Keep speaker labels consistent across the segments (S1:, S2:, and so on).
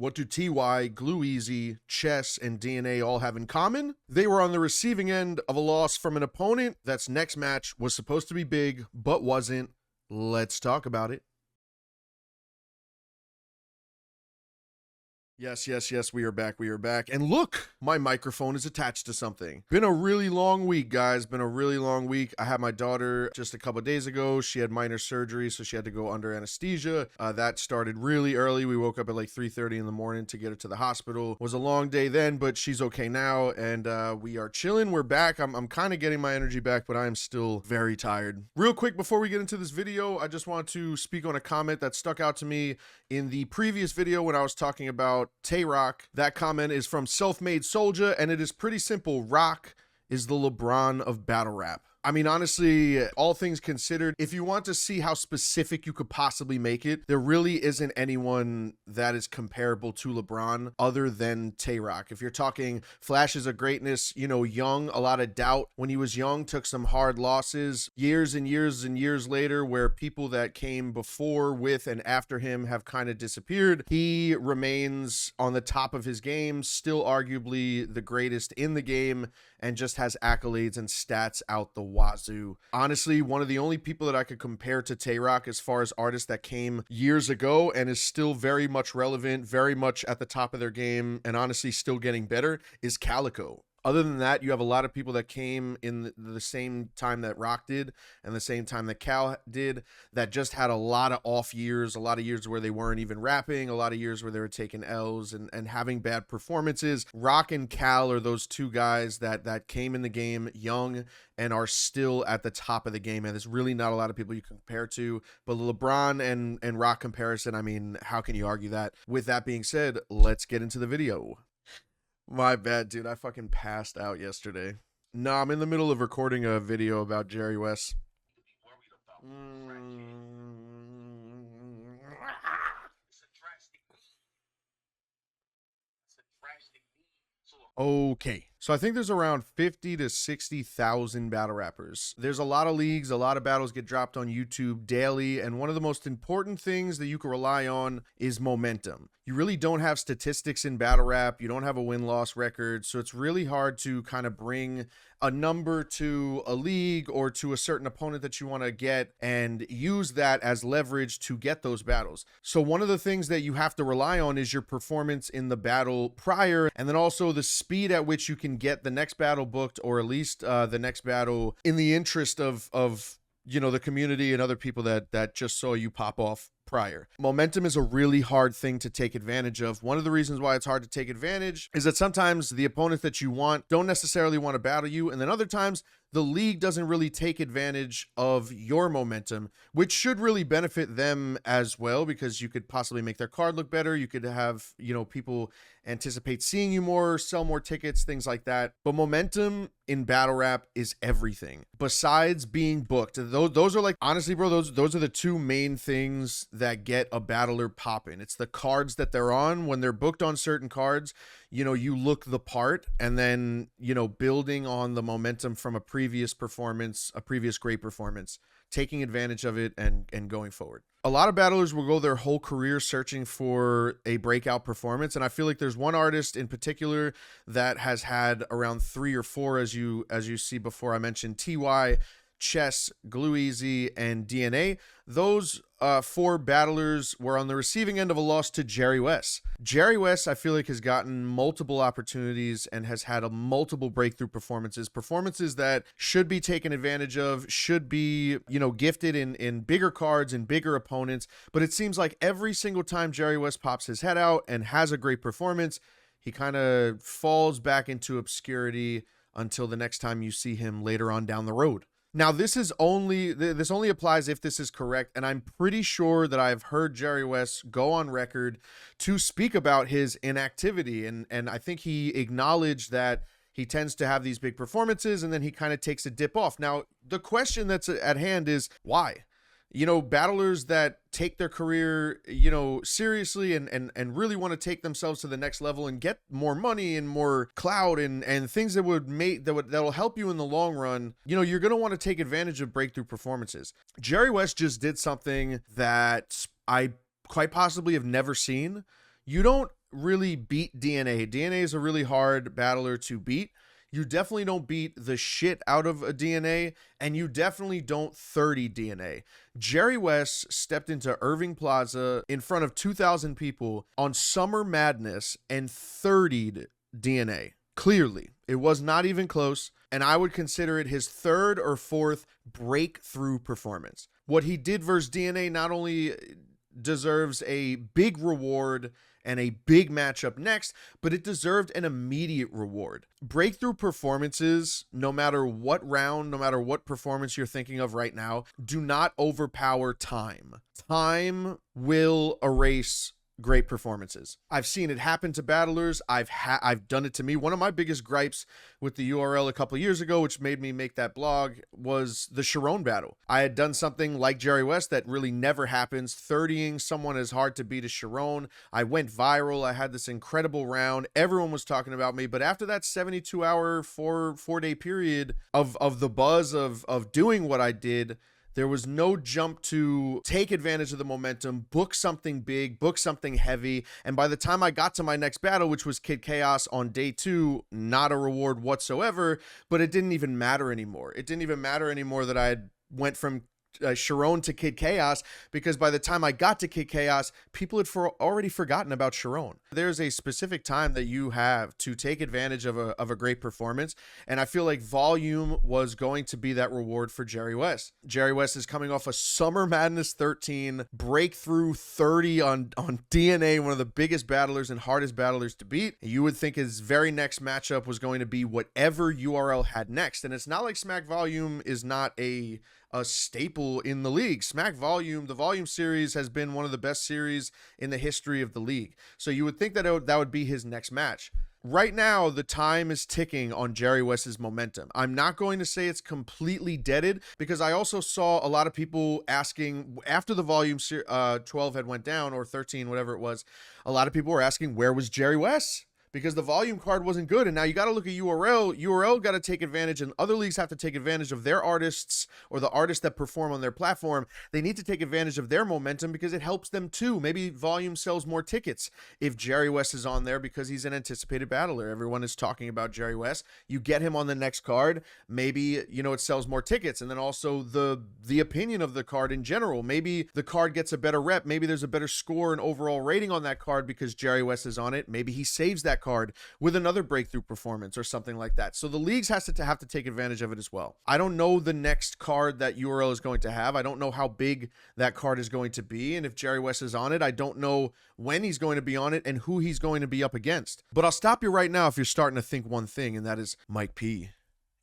S1: What do TY, Glue Easy, Chess, and DNA all have in common? They were on the receiving end of a loss from an opponent that's next match was supposed to be big, but wasn't. Let's talk about it. Yes, we are back. And look, my microphone is attached to something. Been a really long week, guys. Been a really long week. I had my daughter just a couple days ago. She had minor surgery, so she had to go under anesthesia. That started really early. We woke up at like 3:30 in the morning to get her to the hospital. It was a long day then, but she's okay now, and we are chilling. We're back. I'm kind of getting my energy back, but I am still very tired. Real quick, before we get into this video, I just want to speak on a comment that stuck out to me in the previous video when I was talking about Tay Roc. That comment is from Self-Made Soldier, and it is pretty simple. Roc is the LeBron of battle rap. I mean, honestly, all things considered, if you want to see how specific you could possibly make it, there really isn't anyone that is comparable to LeBron other than Tay Roc. If you're talking flashes of greatness, you know, young, a lot of doubt when he was young, took some hard losses, years and years and years later, where people that came before, with, and after him have kind of disappeared. He remains on the top of his game, still arguably the greatest in the game, and just has accolades and stats out the wazoo. Honestly, one of the only people that I could compare to Tay Roc as far as artists that came years ago and is still very much relevant, very much at the top of their game, and honestly still getting better is Calico. Other than that, you have a lot of people that came in the same time that Roc did and the same time that Cal did that just had a lot of off years, a lot of years where they weren't even rapping, a lot of years where they were taking L's and having bad performances. Roc and Cal are those two guys that came in the game young and are still at the top of the game. And there's really not a lot of people you compare to. But LeBron and Roc comparison, I mean, how can you argue that? With that being said, let's get into the video. My bad, dude. I fucking passed out yesterday. No, I'm in the middle of recording a video about Jerry Wess. Okay, so I think there's around 50 to 60,000 battle rappers. There's a lot of leagues, a lot of battles get dropped on YouTube daily, and one of the most important things that you can rely on is momentum. You really don't have statistics in battle rap, you don't have a win-loss record, so it's really hard to kind of bring a number to a league or to a certain opponent that you want to get and use that as leverage to get those battles. So one of the things that you have to rely on is your performance in the battle prior, and then also the speed at which you can get the next battle booked, or at least the next battle in the interest of you know, the community and other people that just saw you pop off prior. Momentum is a really hard thing to take advantage of. One of the reasons why it's hard to take advantage is that sometimes the opponents that you want don't necessarily want to battle you, and then other times the league doesn't really take advantage of your momentum, which should really benefit them as well, because you could possibly make their card look better. You could have, you know, people anticipate seeing you more, sell more tickets, things like that. But momentum in battle rap is everything besides being booked. Those are like, honestly, bro, those are the two main things that get a battler popping. It's the cards that they're on. When they're booked on certain cards, you know, you look the part, and then, you know, building on the momentum from a previous performance, a previous great performance, taking advantage of it and going forward. A lot of battlers will go their whole career searching for a breakout performance, and I feel like there's one artist in particular that has had around 3 or 4, as you see before. I mentioned TY, Chess, Glue Easy, and DNA. Those 4 battlers were on the receiving end of a loss to Jerry Wess. Jerry Wess, I feel like, has gotten multiple opportunities and has had multiple breakthrough performances that should be taken advantage of, should be, you know, gifted in bigger cards and bigger opponents. But it seems like every single time Jerry Wess pops his head out and has a great performance, he kind of falls back into obscurity until the next time you see him later on down the road. Now, this only applies if this is correct, and I'm pretty sure that I've heard Jerry Wess go on record to speak about his inactivity, and I think he acknowledged that he tends to have these big performances, and then he kind of takes a dip off. Now, the question that's at hand is why? You know, battlers that take their career, you know, seriously and really want to take themselves to the next level and get more money and more clout and things that'll help you in the long run, you know, you're going to want to take advantage of breakthrough performances. Jerry Wess just did something that I quite possibly have never seen. You don't really beat DNA. DNA is a really hard battler to beat. You definitely don't beat the shit out of a DNA, and you definitely don't 30 DNA. Jerry Wess stepped into Irving Plaza in front of 2,000 people on Summer Madness and 30'd DNA. Clearly, it was not even close, and I would consider it his third or fourth breakthrough performance. What he did versus DNA not only deserves a big reward and a big matchup next, but it deserved an immediate reward. Breakthrough performances, no matter what round, no matter what performance you're thinking of right now, do not overpower time. Time will erase great performances. I've seen it happen to battlers. I've done it to me. One of my biggest gripes with the URL a couple of years ago, which made me make that blog, was the Sharon battle. I had done something like Jerry Wess that really never happens, 30ing someone as hard to beat as Sharon. I went viral. I had this incredible round. Everyone was talking about me. But after that 72-hour, four-day period of the buzz of doing what I did, there was no jump to take advantage of the momentum, book something big, book something heavy. And by the time I got to my next battle, which was Kid Chaos on day 2, not a reward whatsoever, but it didn't even matter anymore. It didn't even matter anymore that I had went from Sharon to Kid Chaos, because by the time I got to Kid Chaos, people had already forgotten about Sharon. There's a specific time that you have to take advantage of a great performance, and I feel like volume was going to be that reward for Jerry Wess. Jerry Wess is coming off a Summer Madness 13, breakthrough 30 on DNA, one of the biggest battlers and hardest battlers to beat. You would think his very next matchup was going to be whatever URL had next, and it's not like Smack Volume is not a staple in the league. Smack Volume, the Volume series, has been one of the best series in the history of the league. So you would think that that would be his next match. Right now, the time is ticking on Jerry Wess's momentum. I'm not going to say it's completely deaded, because I also saw a lot of people asking after the Volume 12 had went down, or 13, whatever it was, a lot of people were asking, where was Jerry Wess? Because the volume card wasn't good. And now you got to look at URL. URL got to take advantage, and other leagues have to take advantage of their artists, or the artists that perform on their platform. They need to take advantage of their momentum because it helps them too. Maybe volume sells more tickets if Jerry Wess is on there because he's an anticipated battler. Everyone is talking about Jerry Wess. You get him on the next card, maybe, you know, it sells more tickets. And then also the opinion of the card in general. Maybe the card gets a better rep. Maybe there's a better score and overall rating on that card because Jerry Wess is on it. Maybe he saves that card with another breakthrough performance or something like that. So the leagues have to take advantage of it as well. I don't know the next card that URL is going to have. I don't know how big that card is going to be. And if Jerry Wess is on it, I don't know when he's going to be on it and who he's going to be up against. But I'll stop you right now if you're starting to think one thing, and that is, Mike P,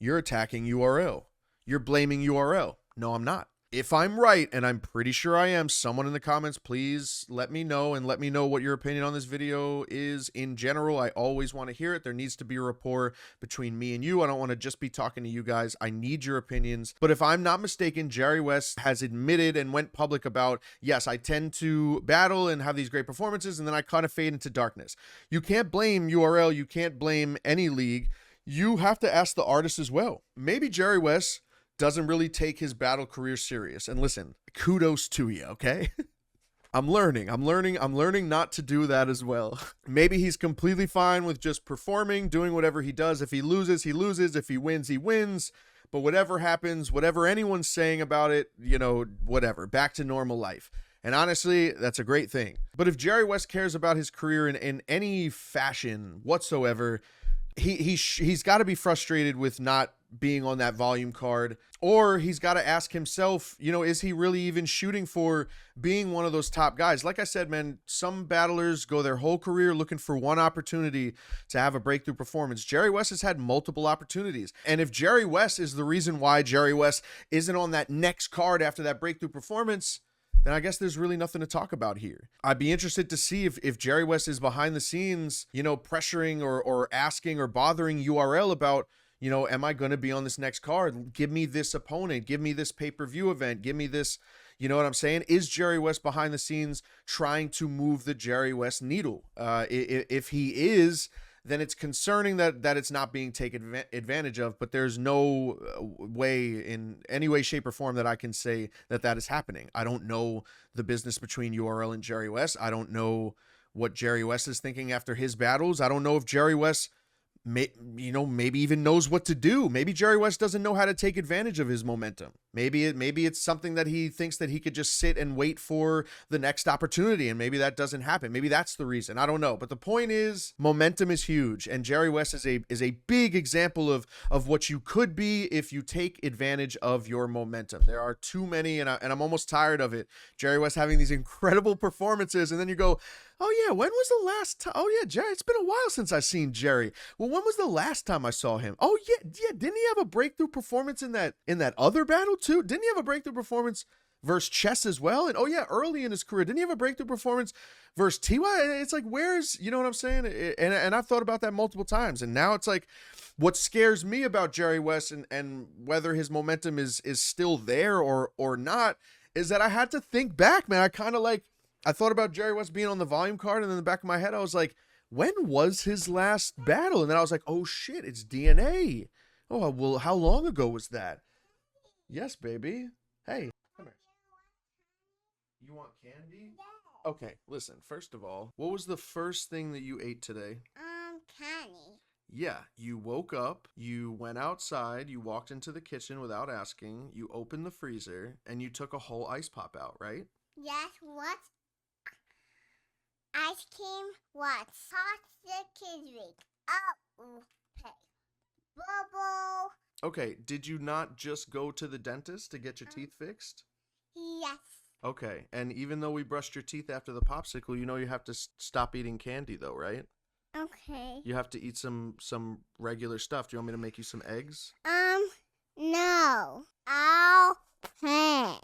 S1: you're attacking URL. You're blaming URL. No, I'm not. If I'm right, and I'm pretty sure I am, someone in the comments, please let me know, and let me know what your opinion on this video is in general. I always want to hear it. There needs to be a rapport between me and you. I don't want to just be talking to you guys. I need your opinions. But if I'm not mistaken, Jerry Wess has admitted and went public about, yes, I tend to battle and have these great performances, and then I kind of fade into darkness. You can't blame URL. You can't blame any league. You have to ask the artist as well. Maybe Jerry Wess doesn't really take his battle career serious. And listen, kudos to you, okay? I'm learning not to do that as well. Maybe he's completely fine with just performing, doing whatever he does. If he loses, he loses. If he wins, he wins. But whatever happens, whatever anyone's saying about it, you know, whatever, back to normal life. And honestly, that's a great thing. But if Jerry Wess cares about his career in any fashion whatsoever, he's got to be frustrated with not being on that volume card, or he's got to ask himself, you know, is he really even shooting for being one of those top guys? Like I said, man, some battlers go their whole career looking for one opportunity to have a breakthrough performance. Jerry Wess has had multiple opportunities. And if Jerry Wess is the reason why Jerry Wess isn't on that next card after that breakthrough performance, then I guess there's really nothing to talk about here. I'd be interested to see if Jerry Wess is behind the scenes, you know, pressuring or asking or bothering URL about, you know, am I going to be on this next card? Give me this opponent. Give me this pay-per-view event. Give me this, you know what I'm saying? Is Jerry Wess behind the scenes trying to move the Jerry Wess needle? If he is, then it's concerning that it's not being taken advantage of, but there's no way in any way, shape, or form that I can say that is happening. I don't know the business between URL and Jerry Wess. I don't know what Jerry Wess is thinking after his battles. I don't know if Jerry Wess maybe even knows what to do. Maybe Jerry Wess doesn't know how to take advantage of his momentum. Maybe it's something that he thinks that he could just sit and wait for the next opportunity, and maybe that doesn't happen. Maybe that's the reason. I don't know. But the point is, momentum is huge, and Jerry Wess is a big example of what you could be if you take advantage of your momentum. There are too many, and I'm almost tired of it. Jerry Wess having these incredible performances, and then you go, oh yeah, when was the last time? Oh yeah, Jerry, it's been a while since I've seen Jerry. Well, when was the last time I saw him? Oh yeah, didn't he have a breakthrough performance in that other battle too? Didn't he have a breakthrough performance versus Chess as well? And oh yeah, early in his career, didn't he have a breakthrough performance versus TY? It's like, where's, you know what I'm saying? And I've thought about that multiple times, and now it's like, what scares me about Jerry Wess and whether his momentum is still there or not is that I had to think back, man. I thought about Jerry Wess being on the volume card, and in the back of my head, I was like, when was his last battle? And then I was like, oh shit, it's DNA. Oh, well, how long ago was that? Yes, baby. Hey, come here. You want candy? Yeah. Okay, listen, first of all, what was the first thing that you ate today?
S2: Candy.
S1: Yeah, you woke up, you went outside, you walked into the kitchen without asking, you opened the freezer, and you took a whole ice pop out, right?
S2: Yes, what? Ice cream, what? Hot week. Oh, okay. Bubble.
S1: Okay, did you not just go to the dentist to get your teeth fixed?
S2: Yes.
S1: Okay, and even though we brushed your teeth after the popsicle, you know you have to stop eating candy though, right?
S2: Okay.
S1: You have to eat some regular stuff. Do you want me to make you some eggs?
S2: No. Okay.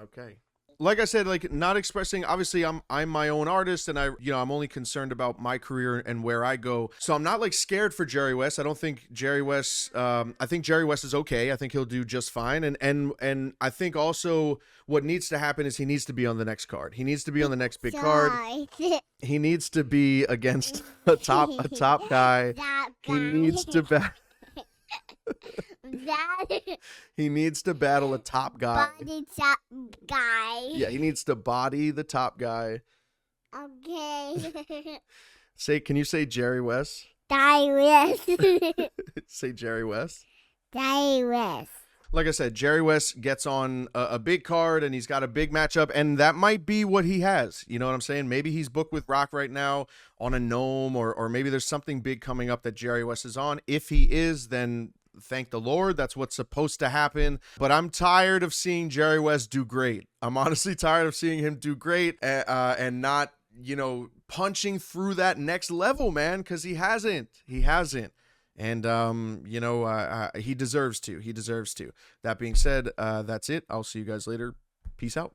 S1: Okay. Like I said, like, not expressing, obviously I'm my own artist, and I'm only concerned about my career and where I go. So I'm not like scared for Jerry Wess. I don't think Jerry Wess, I think Jerry Wess is okay. I think he'll do just fine. And I think also what needs to happen is he needs to be on the next card. He needs to be on the next big card. He needs to be against a top guy. He needs to he needs to battle a top guy.
S2: Body top guy.
S1: Yeah, he needs to body the top guy.
S2: Okay.
S1: Can you say Jerry Wess?
S2: Jerry Wess.
S1: Say Jerry Wess.
S2: Jerry Wess.
S1: Like I said, Jerry Wess gets on a big card, and he's got a big matchup, and that might be what he has. You know what I'm saying? Maybe he's booked with Roc right now on a gnome, or maybe there's something big coming up that Jerry Wess is on. If he is, then thank the Lord. That's what's supposed to happen. But I'm tired of seeing Jerry Wess do great. I'm honestly tired of seeing him do great and not, punching through that next level, man, because he hasn't. And, he deserves to. That being said, that's it. I'll see you guys later. Peace out.